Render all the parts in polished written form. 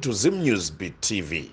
to ZimNewsBeat TV.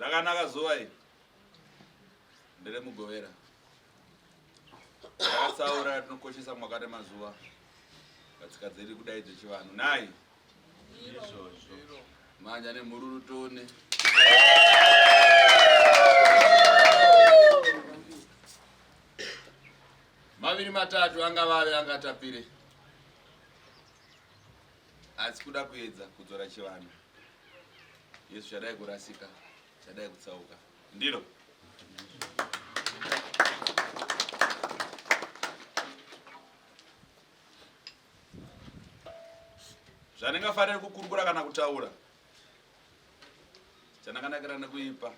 Rakanaka zuva iri ndere mugovera rakasaura rinokoshesa mwakati mazuva katsika dzedu kudai dzechivanhu nai manja nemhururu tone maviri matatu anga vave angatapire asi kuda kuedza kudzora chivanhu Yesu chadai kurasika chadai kutsauka ndiro zvanengafanira kukurukura kana kutaura chanakanakira nekuipa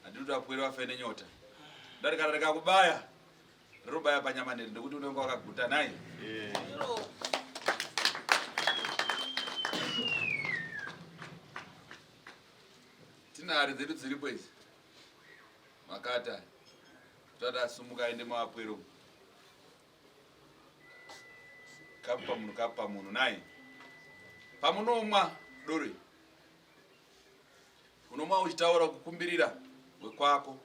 handiri tapwere wafe nenyota ndati kana rikakubaya rinobaya panyama neri nekuti unenge wakaguta nai tinari dzedu dziripo idzi makata tati asumuka aende mavapwero kapu pamunhu nai pamunomwa dori unomwa uchitaura kukumbirira wekwako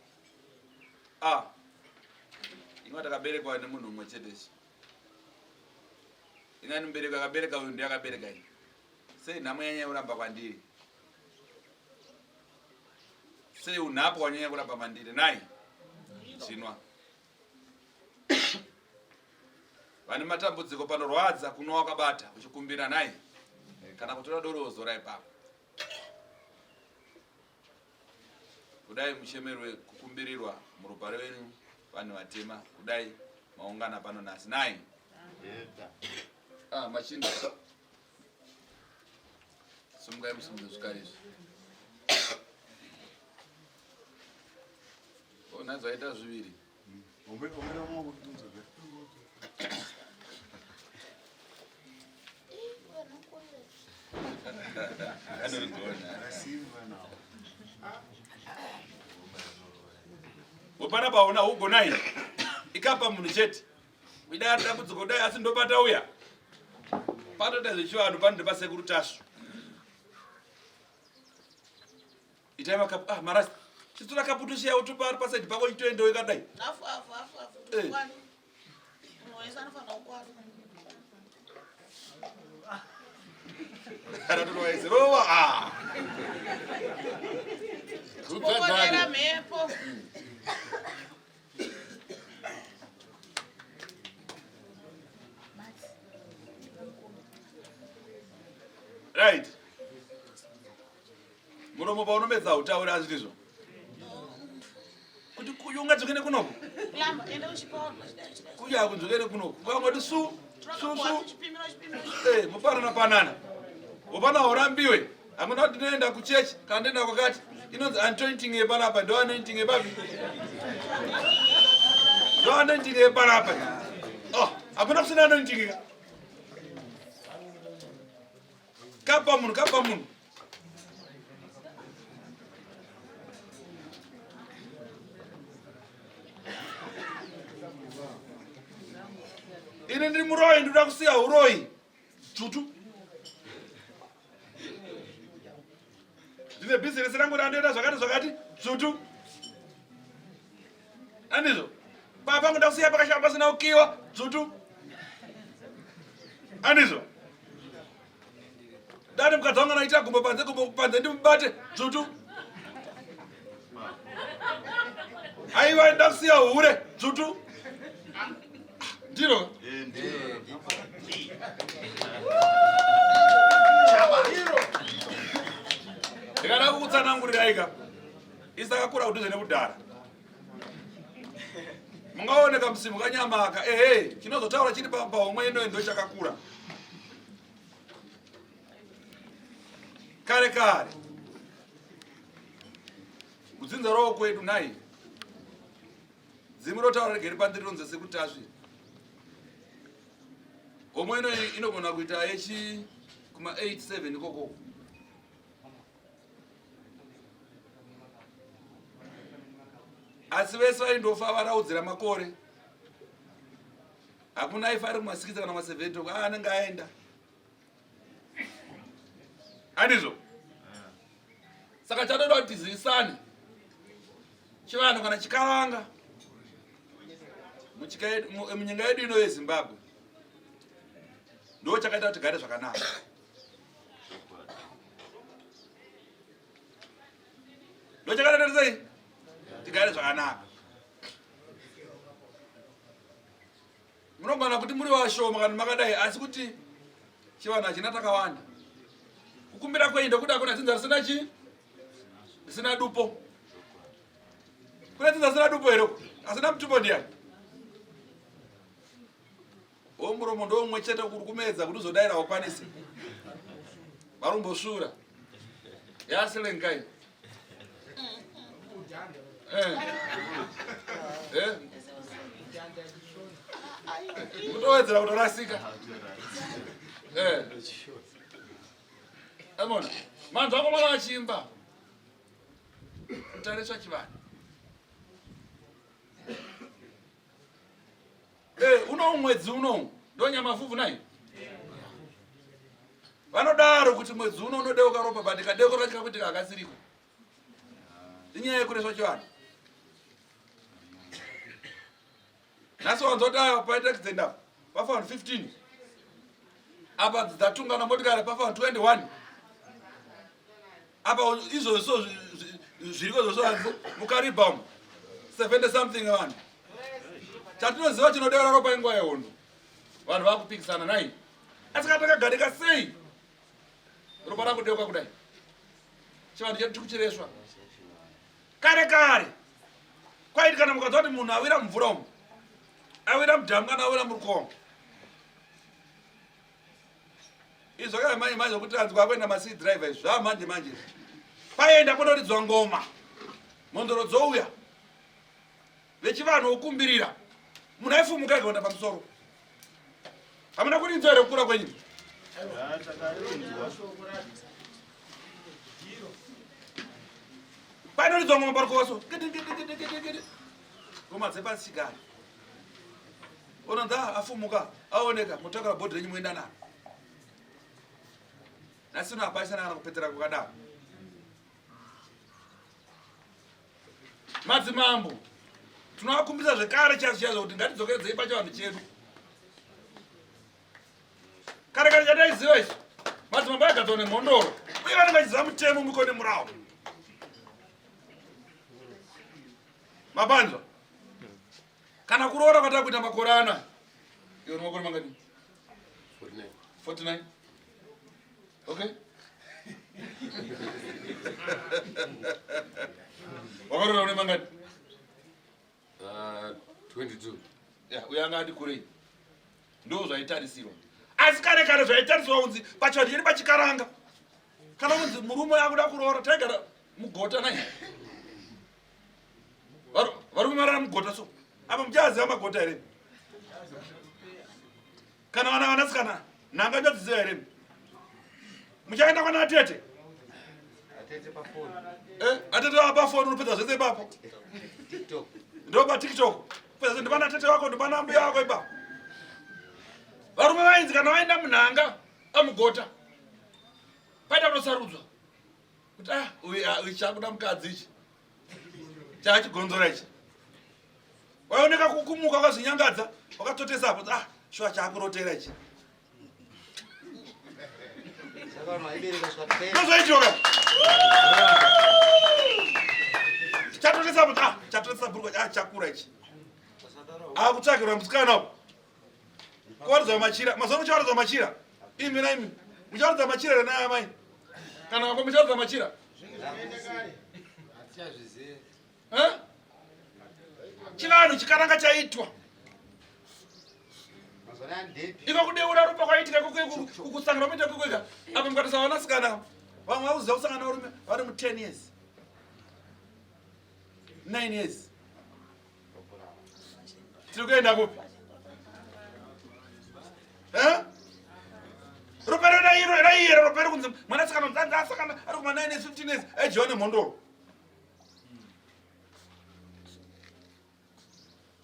ingati akaberekwa nemunhu umwe chetechi. Ingani mubereki akabereka uyu ndiye akabereka ini. Sei nhamo yanyanya kuramba kwandiri? Sei unhapo wanyanya kuramba mandiri? Nai chinwa vane matambudziko panorwadza kuno wakabata uchikumbira nai kana kutora dorozo rai papo kudai mushemerwe kukumbirirwa murupare wenyu vanhu vatema kudai maungana pano nasi nai machinda sumukai musimudzo zvikarizvo onazvaita zviviri upana paona ugonai ikapa munhu chete widai dambudziko dai asi ndopata uya patoita zvechivanhu panoda pasekuru tasvo itai makapu marasi chitora kaputu chiya utupa ari pasaidi pako chitoendewo ikadai aratonowaizirova kupokodera mhepo right muromo paunomedza utaura azvizvo kuti kuyunga dzokene kunoku kuya kunzokene kunoku kwangoti su mupanana panana upana urambiwe amuna kuti ndinoenda kuchechi kana ndenda kwakati inonzi anointing yepanapa ndo anointing yepapi ndo anointing yepanapa hakuna kusina anointing kapa munhu ini ndiri muroi ndinoda kusiya uroi tutu ndine bhizinesi rangu randoita zvakati tutu andizvo papa ngoda kusiya pakashamba pasina kukiwa tutu andizvo dani mukadzi wangu anaita gumbo panze ndimubate tutu aiva nda kusiya hure tutu ndiro ndikada kukutsananguriraika isakakura kudhuze nekudhara mungaoneka musimu kanyamaka chinozotaura chiri pahomwe ino ndo chakakura kare kare kudzinza roho kwedu nai dzimu rotaura rigeri pandiri ronze sekutasvi homwe ino inogona kuita yechi kuma 87 ikoko asi vese vaindofa varaudzira makore hakuna aifa ari kuma6 kana kuma7 anenge aenda andizvo saka chadoda kuti tizivisane chivanhu kana chikaranga munyika yedu ino yezimbabwe ndo chakaita kuti tigare zvakanaka ndo chakaita sei tigare zvakanaka munogona kuti muri vashoma kana makadai asi kuti chivanhu hachina takawanda kukumbira kweinda kuti hakuna dzinza risina chi risina dupo kuna dzinza risina dupo here asina mutumbo ndiani muromo ndo umwe chete kuri kumedza kuti uzodaira wakwanise varumbosvura yasilengai kutowedzera kutorasika amona manzu ako mwana achimba utariswa chivanhu uno mwedzi uno ndo nyamavhuvhu nai vanodaro kuti mwedzi uno unodeuka ropa bandika deuka rachika kuti kakasiriko inyaya yekureswa chivanhu Nasi wanzota paita kuzenda pafa 15 apa dzatungana motikari pafa 21 apa izo so zviriko zvo mukaribam 70 something vanhu chatinoziva chinodevera ropa inguva yehondo vanhu vakupikisana nai asi katakagadika sei ropa rakudeuka kudai chivanhu chedu tikuchireswa kare kare kwaiti kana mukadza kuti munhu awira mumvura umu awira mudhamu kana awira murukongo izvo kaimanje manje kuti anzwa kuenda masea driver izvi zvamanje manje paenda kunoridzwa ngoma mondoro dzouya vechivanhu vokumbirira munhu aifumuka ikaenda pamusoro hamuna kurinzwa here kukura kwenyu painoridzwa ngoma parikoso ngoma dzepasikari unonza afumuka aoneka mutakura bhodhi renyu muenda naro nasino apaisana kana kupetera kukadaro madzimambo tinovakumbisa zvekare chazo kuti ngatidzokeredzei pachivanhu chedu kare kare chataiziva izvi madzimambo aigadzwa nemhondoro uye vanenge vachiziva mutemo muko nemurawo mabanzwa kana kuroora kwatava kuita makore ana iwo nemakore mangani 49 okay wakaroora une mangani 22 uyo anga ati kurei ndo zvaitarisirwa asi kare kare zvaitarisirwa unzi pachivanhu chiri pachikaranga kana unzi murume akuda kuroora taigara mugota nai varume marara mugota so apa muchaziva magota here kana vana vanasikana nhanga ndodziziva here muchaenda kwana atete atete vapafoni unopedza zvese ipapo ndo patiktok pedza ndipana atete wako ndipana mbuya wako ipapo varume vainzi kana vaenda munhanga amugota paita kunosarudzwa kuti uyu chakuda mukadzi ichi chachigonzora ichi waioneka kukumuka kwazvinyangadza wakatotesapo shuwa chakurotera ichi ndozoitioka chatotesapo chatotesapo chakura ichi akutsvakirwa musikanapo kuwaridza machira mazuva muchawaridza machira imi naimi muchawaridza machira renaya mai kana wako muchawaridza machira chivanhu chikaranga chaitwa iko kudeura ropa kwaitika kukusangana kuita kukwega apa mukatisa vanasikana vamwe vakuziva kusangana varume vari mu10 years 9 years tiri kuenda kupi ropa raiyera ropa iri kunzi mwanasikana asakana ari kuma 9 years 15 years aijiwa nemhondoro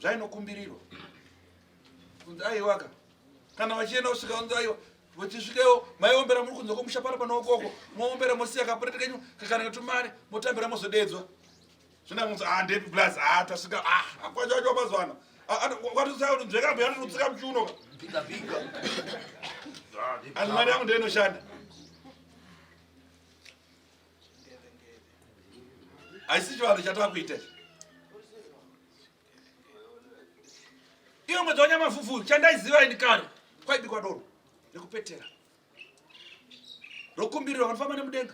zvainokumbirirwa kunzi aiwaka kana vachienda kusvika unzi aiwa vachisvikewo maiombera muri kunze komusha pano panookoko moombera mosiya kapureti kenyu kakana katumari motambira mozodedzwa zvinamunzi ndepi plus tasvika akwacho wacho wamazwana kwatisaunzvekambo yatinotsika muchiunoka ani mari yangu ndeinoshanda haisi chivanhu chatava kuita ichi iyo mwedzi wanyamafufu chandaiziva ini kare kwaibikwa doro rekupetera rokumbirirwa vanofamba nemudenga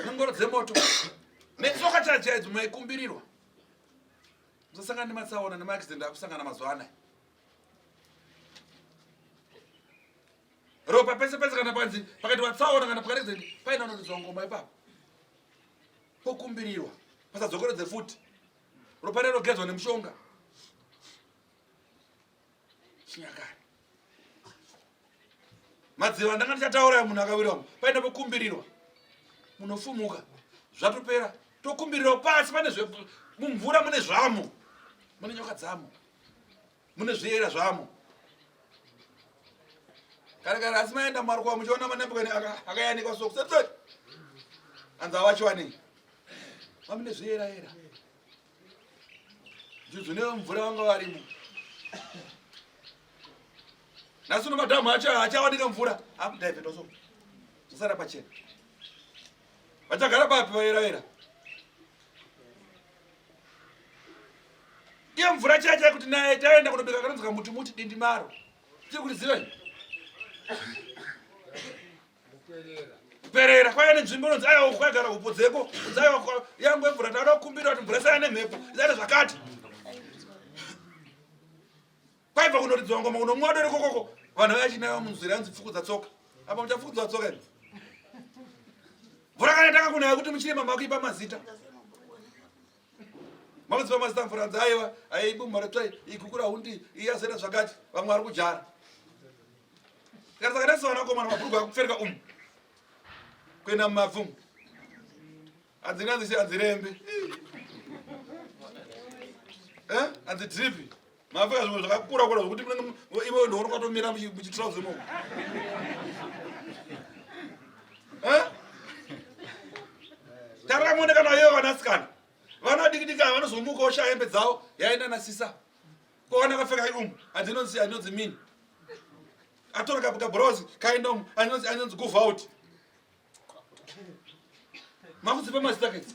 nengoro dzemoto netsoka chachaidzo maikumbirirwa musasangana nematsaona nemaaccident akusangana mazuva anaya ropa pese pese kana panzi pakaitika tsaona kana pakaaccident paina unoridzwa ngoma ipapo pokumbirirwa pasadzokoredze futi ropa rirogedzwa nemushonga chinyakare madziva ndanga ndichataura munhu akawiramu paenda pokumbirirwa munofumuka zvatopera tokumbirirawo pasi pane mumvura mune zvamo mune nyoka dzamo mune zviyera zvamo kare kare asi maenda marukwa muchiona manembukani akayanikwa so kusetsei anzi avachiwanei mamune zviyera yera Juzu mvura wanga warimo. Nasuno madhamu achawanika mvura akudhaivheta so. Kusara pachena. Vachagara papi vaira. Iyo mvura chacha kuti naye taenda kunobeka kanonzika muti dindi maro. Chiri kuziva. Perera kwaye nenzvimbo inonzi ayo kwagara kupodzeko uzayo yangu mvura tanoda kukumbira kuti mvura sayane mhepo izati zvakati kwaibva kunoridzwa ngoma unomwadori kokoko vanhu vachinayo munzira yanzi pfukudza tsoka apa muchapfukudza tsoka ine mvura kana takakunayo kuti muchirima makuipa mazita makudzipa mazita mvura dzaiva aibumharetsvai ikukura hundi iyazera zvakati vamwe vari kujara karisaka vanakomana mabhurugu akupfereka kuenda mumapfumo anzirembe anzidripi mapfuka zvimwe zvakakura zvokuti ivo ndouri kwatomira muchitrauzi imomo tarakamoneka nayo vanasikana vana diki vanozomukawo shahembe dzavo yaenda nasisa kwana kapfeka andinonzi mini atora kabhurauzi kaendomo anonzi go out makudzipa mazita kaidzi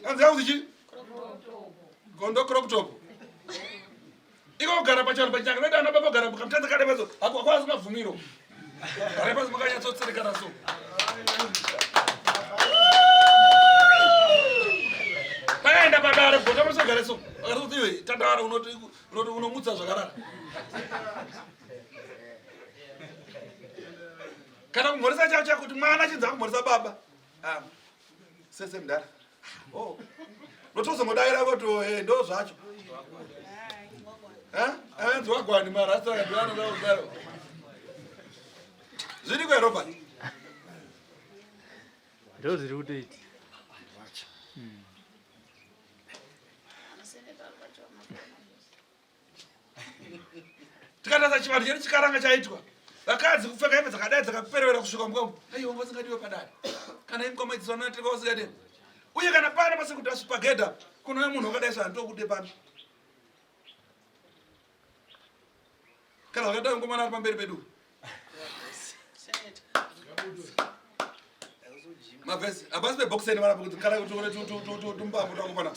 anzi yakuzichi gondo crop top iko kugara pachano pachanga noita ana baba kugara mukamutadza kade pazo hakwasi mabvumiro gare pasi makanyatsotsirekana so paenda padare bhota musogare so akatiiwe tandara unoti unomutsa zvakarara kana kumhoresa chavo chakuti mwana chinza kumhoresa baba sese mudara notozongodaira kuti ndo zvacho avenzi wagwani marasitaaanodaudaro zviri kwerobert ndo zviri kutoiti tikatasa chivanhu chedu chikaranga chaitwa vakadzi kupfeka hembe dzakadai dzakaperevera kusvika mukwambo aiwa vasingadiwe padare kana imkomaidziswa natika vasingadei uye kana pana pasekuti asupagedha kunoya munhu wakadai svandokude pano kana vakadai ngomana ari pamberi pedu mavhesi hapasi pebhokiseni vanapo kuti kana kuti tumbambo takopana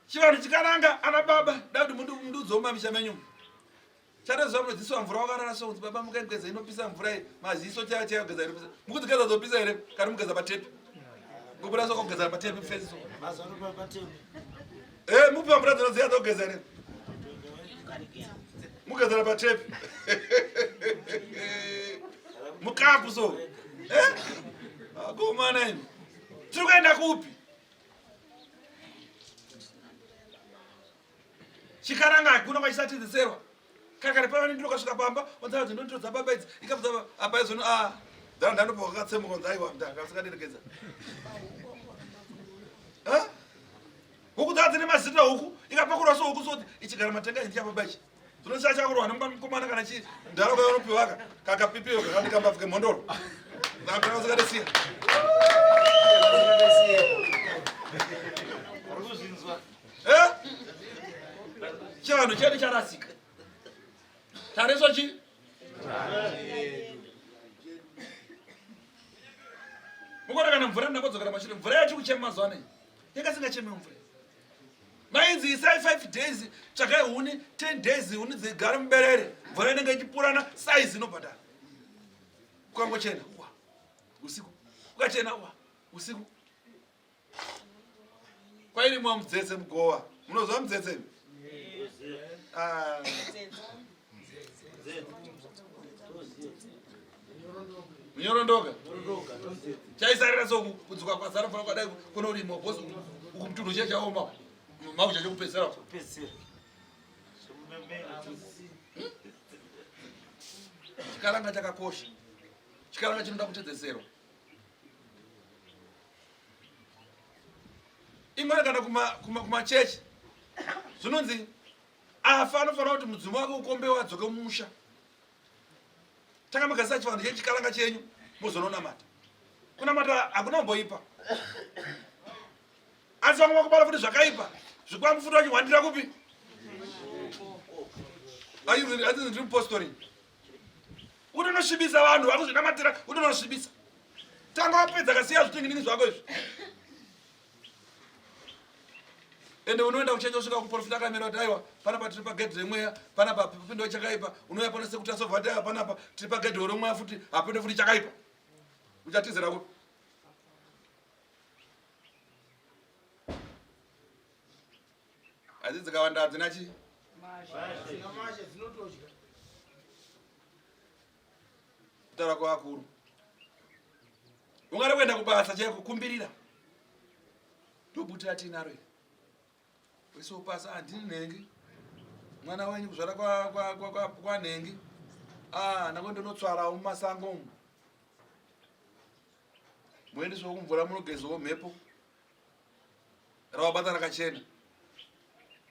chivanhu chikaranga ana baba da kuti mundudzoma misha menyu chatoziva munodziswa mvura wakarara so kuti baba mukaigeza inopisa mvura iyi maziso chayageza inopisa mukudzigeza zopisa here kana mugeza patepi kubuda soko kugezera patepi fesi so mupiwa mvura dzinoziya dzokugeza here mugezera patepi mukapu so akomana imi tiri kuenda kupi chikaranga hakuna kwachisatidziserwa kakare pavani ndiro kasvika pamba onzaa kuti ndondiro dzababa idzi ikabva apa izvono dzana ndandopa wakatsemuka onzi aiwa ndakasingaderekeza huku dzaa dzine mazita huku ikapakurwa so huku soti ichigara matenga inji yapaba ichi dzinosia chakurwa nemukomana kana chi ndharoka yanopiwaka kakapipiyo kakandikambapfuke mhondoro akasingadesiya chivanhu chedu charasika tareso chi mukona kana mvura ndakodzokera mashure mvura yacho kuchema mazuva anai yakasingacheme mvura mainzi isai 5 days tsvakai huni 10 days huni dzigare muberere mvura inenge ichipurana saizi inobhadhara kukangochena wa usiku kukachena wa usiku kwairimwa mudzetse mugowa munoziva mudzetse munyorondoka chaisarira soku kudzuka kwazara fana kwadai kunorimwa bhosi uku mutunhu chiya chaoma makucha chokupedzisira chikaranga chakakosha chikaranga chinoda kutedzesero imwe kana kumachechi zvinonzi afa anofanira kuti mudzimu wake ukombe wadzoke mumusha Takamagasa chivanhu chechikalanga chenyu muzononamata. Kunamata hakuna mboipa. Asi vamwe vakubara futi zvakaipa. Zvikwambu futi vachihwandira kupi? Haizi ndiri mupostori. Unonosvibisa vanhu vakuzvinamatira, unonosvibisa. Tanga wapedza kasiya zvitinginini zvako izvi. Ende unoenda kuchenja usvika kuprofita akamira kuti aiwa panapa tiri pagedhi remweya, panapa pindowo chakaipa, unouya pano sekutasofa taiwa panapa tiri pagedhi remweya futi hapinde futi chakaipa. Uchatizira kuti adzi dzikawanda hadzina chi? Kutaura kwavakuru. Ungada kuenda kubasa chaiko kukumbirira. Ndobutira tinaro iri. Wese upasa handini nhengi. Mwana wenyu kuzvara kwa nhengi. Nako ndonotsvarawo mumasango umu. Muendeswa kumvura munogezawo mhepo. Rawabata rakachena.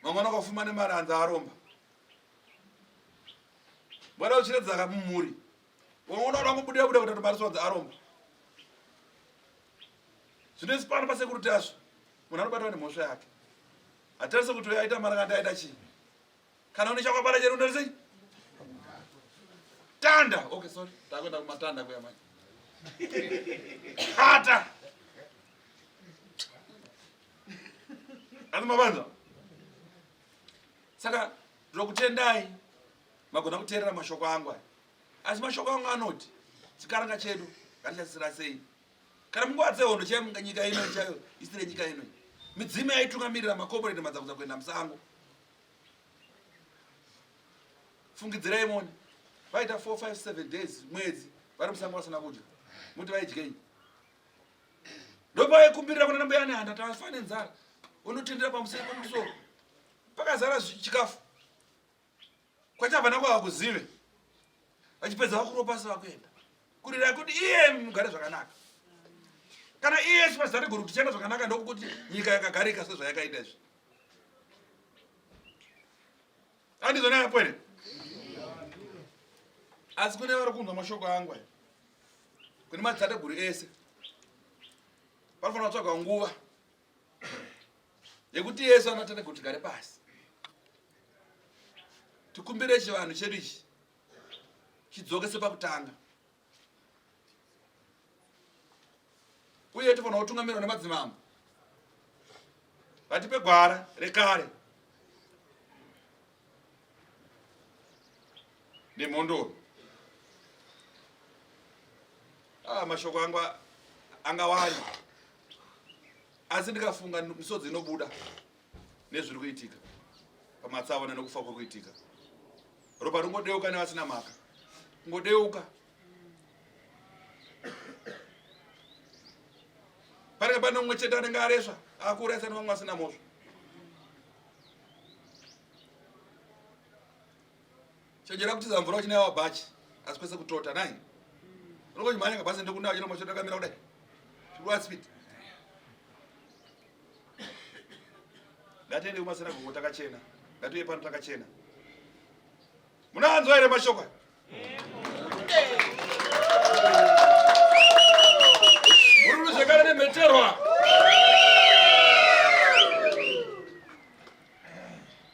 Mangwana kufuma nemaranza aromba. Mwana uchiredza mumuri. Unoona kubuda buda kuti mariswadza aromba. Zvinoisi pano pasekuruti azvo. Munhu anobatwa nemhosva yake. Hatarise kuti uyo aita marakanda aita chii. Kana une chakwabara chero undorisei? Tanda. Okay, sorry. Takwenda kumatanda kuya manje. Kata. Asi mabanza. Saka ndokutendai magona kuteerera mashoko angu aya. Asi mashoko angu anoti chikaranga chedu ngatichasira sei. Kana munguva dzehondo nyika ino chayo isire nyika ino. Midzimu yaitungamirira makoporeti madzakuza kuenda musango. Fungidzirai moni. Vaita 4, 5, 7 days mwedzi vari musango vasina kudya. Muti vaidyei. Ndopaikumbirira kuna nambuya ane handa tafa nenzara. Unotendera pamusoro pamusoro. Pakazara chikafu. Kwachabva nakwava kuzive. Vachipedza vakuropasa vakuenda. Kurira kuti iye mugare zvakanaka. Kana iye chipazari guru tichenda zvakanaka ndokuti nyika yakagarika sezvayakaita izvi. Handizvo nayapo here? Asi kune vari kunzwa mashoko angu aya. Kune madzitateguru ese. Panofanira kutsvagwa nguva yekuti Yesu anatateguru tigare pasi. Tikumbire chivanhu chedu ichi chidzoke sepakutanga. Uye tofanira kutungamirwa nemadzimambo. Vatipe gwara rekare nemhondoro. Mashoko angu angawanda. Asi ndikafunga misodzi inobuda nezviri kuitika pamatsaona nekufa kwekuitika. Ropa ringodeuka nevasina mhaka. Ngodeuka. Panenge pane umwe chete anenge areswa akuurayisa nevamwe vasina mhosva. Chenjera kutiza mvura uchinaya bhachi asi kwese kutota nai. Unongochimhanya kabhasi ndokunaya chino mashoko akamira kudai. Chikuwa speed. Ngatiende kumasinagogo takachena. Ngatiuye pano takachena. Munaanzwa here mashoko? Muri zvekare nemheterwa.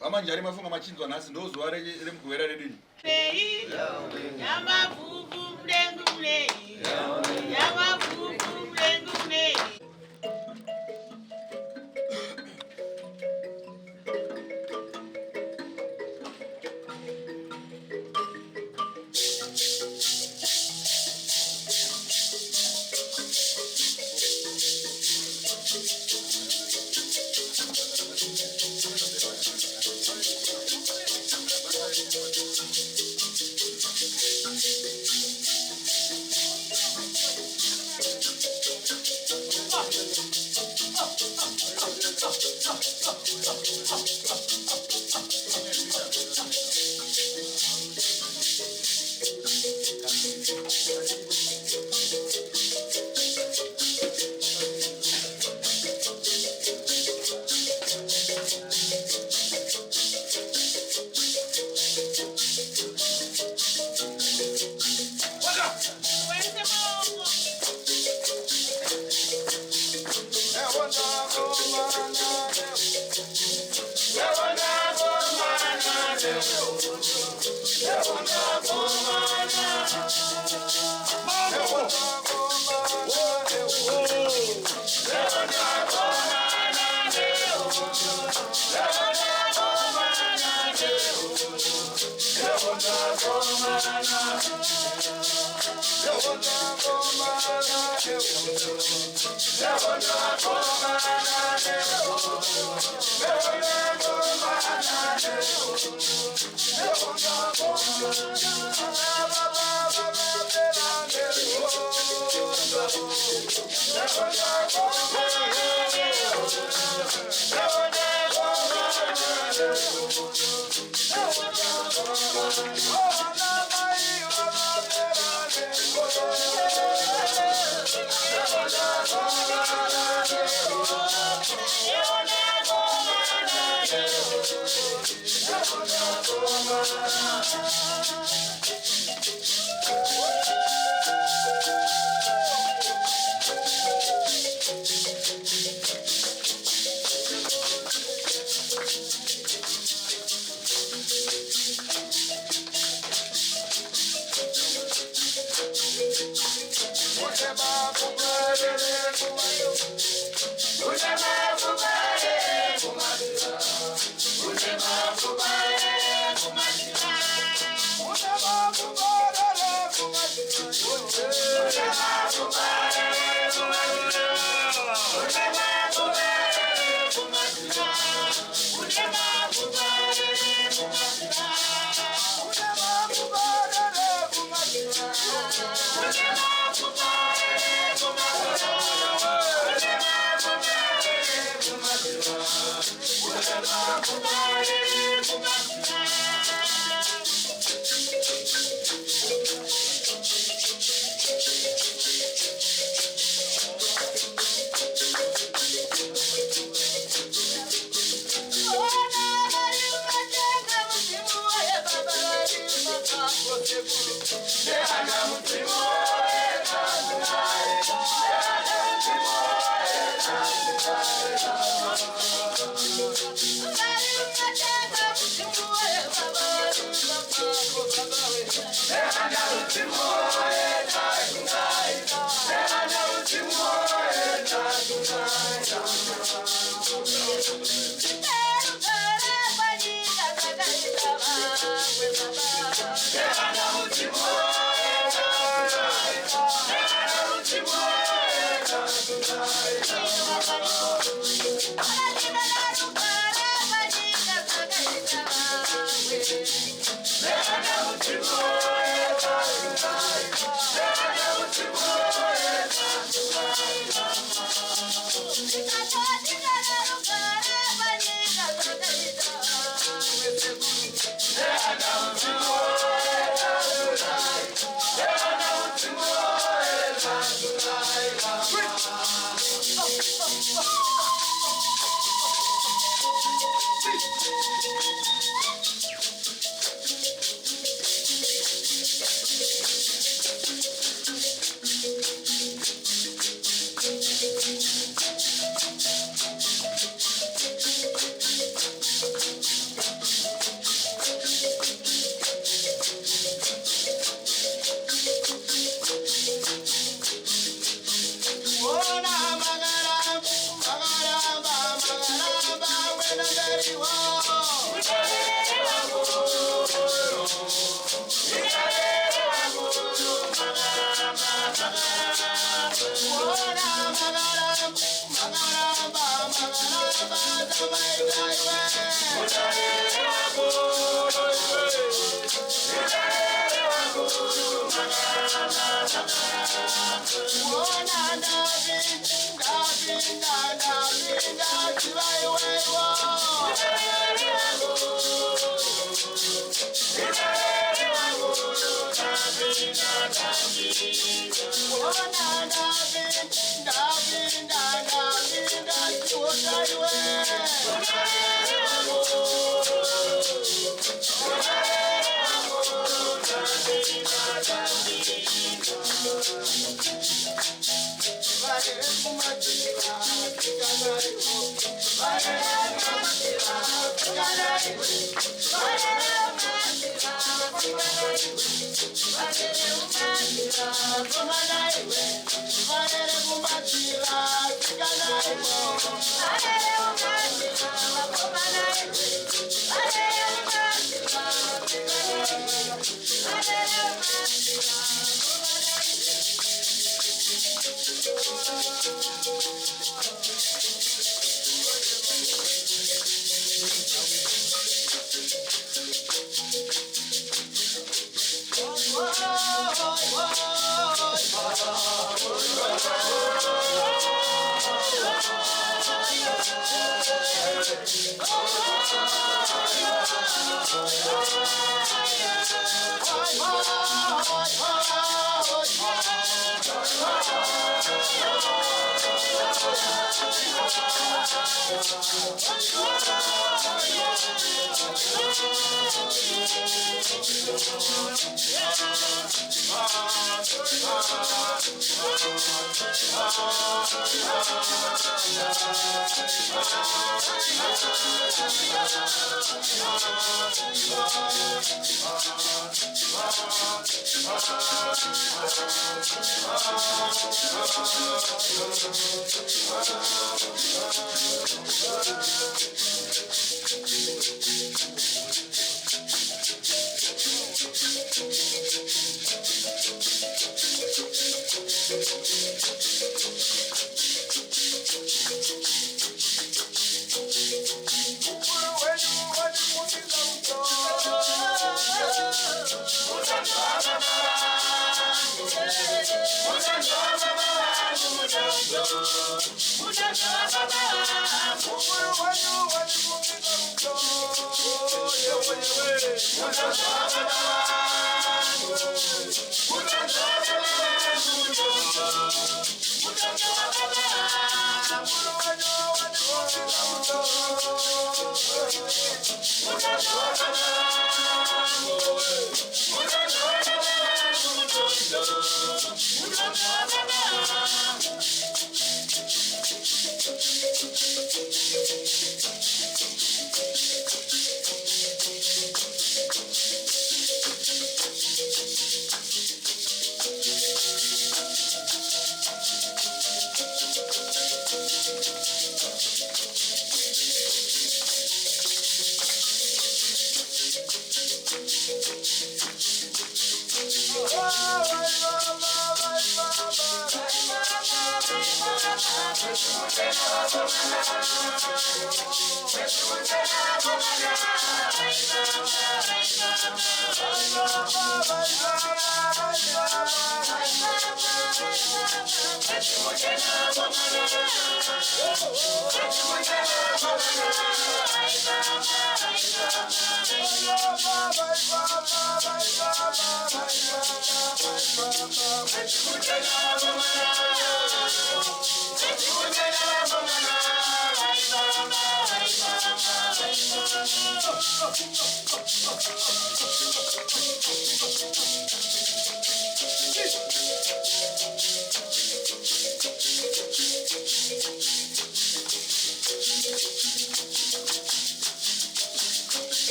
Vamanjari mafunga machinzwa nhasi ndozuva remugwera redu. Nei, yamavuvu mdengu nei, yamavuvu mdengu nei.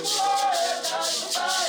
Oh,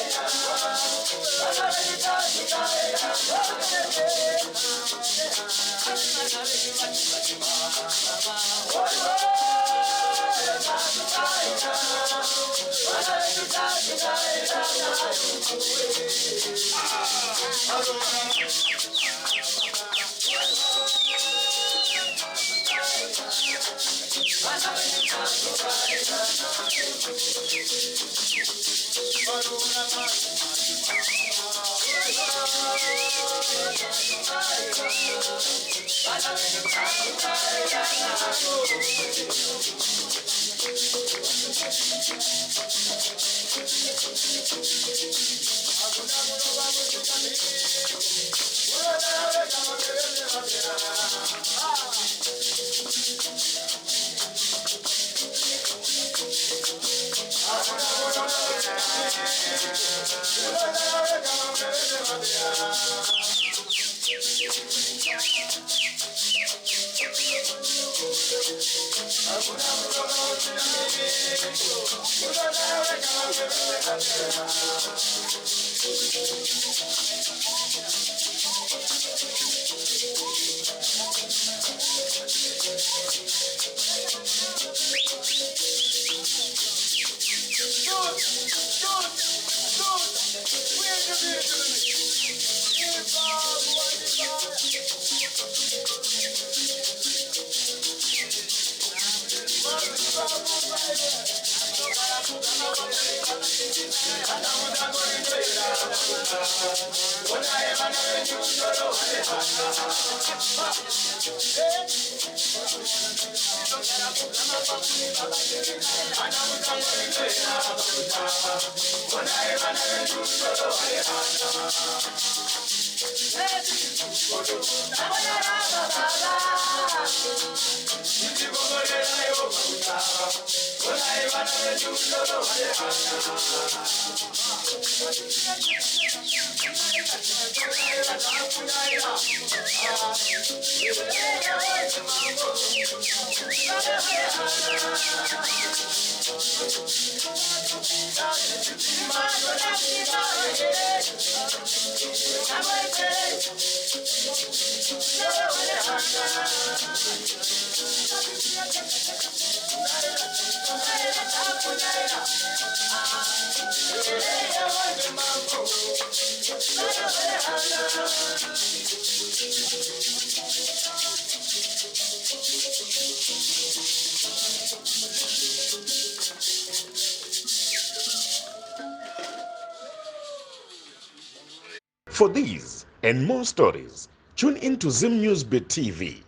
For these and more stories, tune in to Zim News Bit TV